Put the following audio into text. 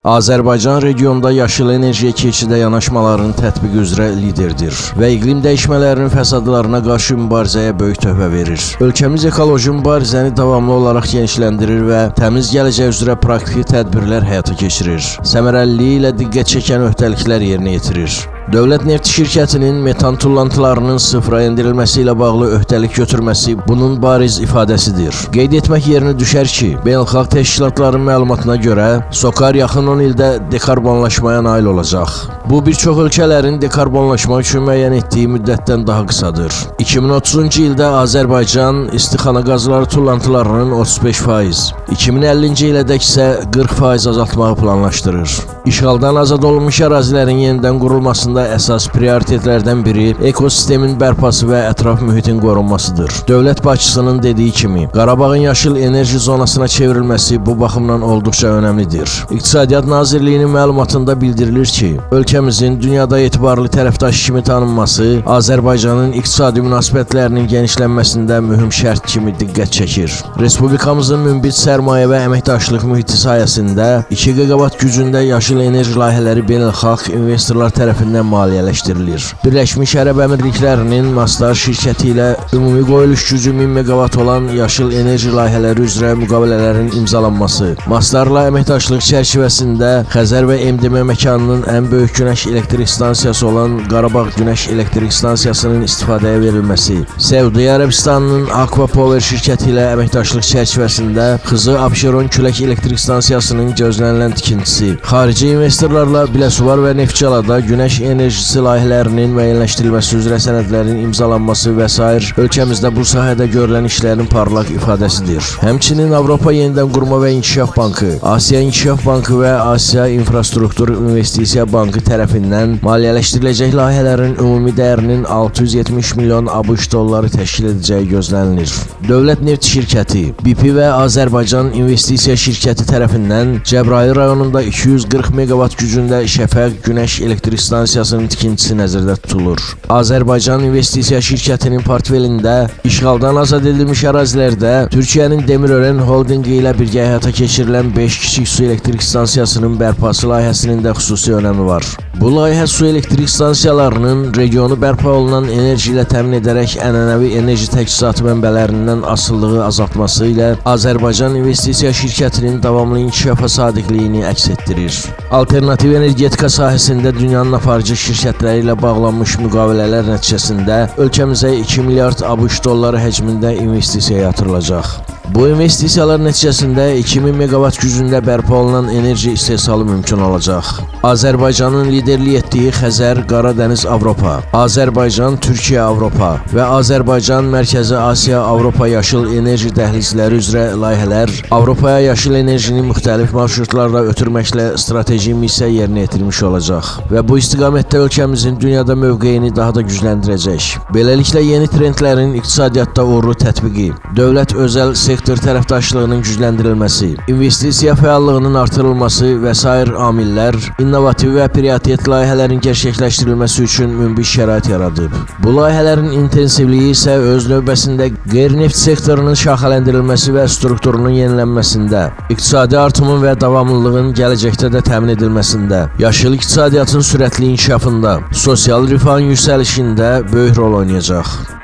Azərbaycan regionda yaşıl enerjiya keçidə yanaşmaların tətbiqi üzrə liderdir və iqlim dəyişmələrinin fəsadlarına qarşı mübarizəyə böyük töhfə verir. Ölkəmiz ekoloji mübarizəni davamlı olaraq genişləndirir və təmiz gələcək üzrə praktiki tədbirlər həyata keçirir. Səmərəliliyi ilə diqqət çəkən öhdəliklər yerinə yetirir. Dövlət Neft şirkətinin metan tullantılarının sıfıra endirilməsi ilə bağlı öhdəlik götürməsi bunun bariz ifadəsidir. Qeyd etmək yerinə düşər ki, beynəlxalq təşkilatların məlumatına görə SOCAR yaxın 10 ildə dekarbonlaşmaya nail olacaq. Bu, bir çox ölkələrin dekarbonlaşma üçün müəyyən etdiyi müddətdən daha qısadır. 2030-cu ildə Azərbaycan istixana qazları tullantılarının 35%, 2050-ci ilədək isə 40% azaltmağı planlaşdırır. İşğaldan azad olunmuş ərazilərin yenidən qurulmasında əsas prioritetlərdən biri ekosistemin bərpası və ətraf mühitin qorunmasıdır. Dövlət başçısının dediyi kimi, Qarabağın yaşıl enerji zonasına çevrilməsi bu baxımdan olduqca önəmlidir. İqtisadiyyat Nazirliyinin məlumatında bildirilir ki, ölkəmizin dünyada etibarlı tərəfdaş kimi tanınması Azərbaycanın iqtisadi münasibətlərinin genişlənməsində mühüm şərt kimi diqqət çəkir. Respublikamızın münbit sərmayə və əməkdaşlıq mühiti sayəsində 2 gigavat gücündə yaşıl enerji layihələri beynəlxalq investorlar tərəfindən maliyyələşdirilir. Birləşmiş Ərəb Əmirliklərinin Mastar şirkəti ilə ümumi qoyuluş gücü 1000 megavat olan yaşıl enerji layihələri üzrə müqavilələrin imzalanması, Mastarla əməkdaşlıq çərçivəsində Xəzər və MDM məkanının ən böyük günəş elektrik stansiyası olan Qarabağ Günəş Elektrik Stansiyasının istifadəyə verilməsi, Səudiyyə Ərəbistanının Aqua Power şirkəti ilə əməkdaşlıq çərçivəsində Xızı Abşeron Külək Elektrik Stansiyasının gözlənilən tikintisi, xarici investorlarla Biləsuvar və Neftçalada günəş enerjisi layihələrinin müəyyənləşdirilməsi üzrə sənədlərin imzalanması və s. ölkəmizdə bu sahədə görülən işlərin parlaq ifadəsidir. Həmçinin Avropa Yenidən Qurma və İnkişaf Bankı, Asiya İnkişaf Bankı və Asiya İnfrastruktur İnvestisiya Bankı tərəfindən maliyyələşdiriləcək layihələrin ümumi dəyərinin 670 milyon ABŞ dolları təşkil edəcəyi gözlənilir. Dövlət Neft şirkəti, BP və Azərbaycan İnvestisiya şirkəti tərəfindən Cəbrayıl rayonunda 240 megavat gücündə Şəfəq Günəş Elektrik Stansiyasının tikintisi nəzərdə tutulur. Azərbaycan İnvestisiya şirkətinin portfelində işğaldan azad edilmiş ərazilərdə Türkiyənin Demirören Holdinqi ilə birgə həyata keçirilən 5 kiçik su elektrik stansiyasının bərpası layihəsinin də xüsusi önəmi var. Bu layihə su elektrik stansiyalarının regionu bərpa olunan enerji ilə təmin edərək ənənəvi enerji təchizatı mənbələrindən asılılığı azaltması ilə Azərbaycan İnvestisiya şirkətinin davamlı inkişafa sadiqliyini əks etdirir. Alternativ energetika sahəsində dünyanın aparıcı şirkətləri ilə bağlanmış müqavilələr nəticəsində ölkəmizə 2 milyard ABŞ dolları həcmində investisiya yatırılacaq. Bu investisiyalar nəticəsində 2000 megavat gücündə bərpa olunan enerji istehsalı mümkün olacaq. Azərbaycanın liderlik etdiyi Xəzər, Qaradəniz, Avropa, Azərbaycan, Türkiyə, Avropa və Azərbaycan, Mərkəzi Asiya, Avropa yaşıl enerji dəhlizləri üzrə layihələr Avropaya yaşıl enerjini müxtəlif marşrutlarla ötürməklə strateji missiya yerinə yetirmiş olacaq və bu istiqamətdə ölkəmizin dünyada mövqeyini daha da gücləndirəcək. Beləliklə, yeni trendlərin iqtisadiyyatda uğurlu tətbiqi, dövlət-özəl sektor tərəfdaşlığının gücləndirilməsi, investisiya fəallığının artırılması və s. amillər innovativ və prioritet layihələrin gerçəkləşdirilməsi üçün münbit şərait yaradıb. Bu layihələrin intensivliyi isə öz növbəsində qeyri-neft sektorunun şaxələndirilməsi və strukturunun yenilənməsində, iqtisadi artımın və davamlılığın gələcəkdə də təmin edilməsində, yaşıl iqtisadiyyatın sürətli inkişafında, sosial rifahın yüksəlişində böyük rol oynayacaq.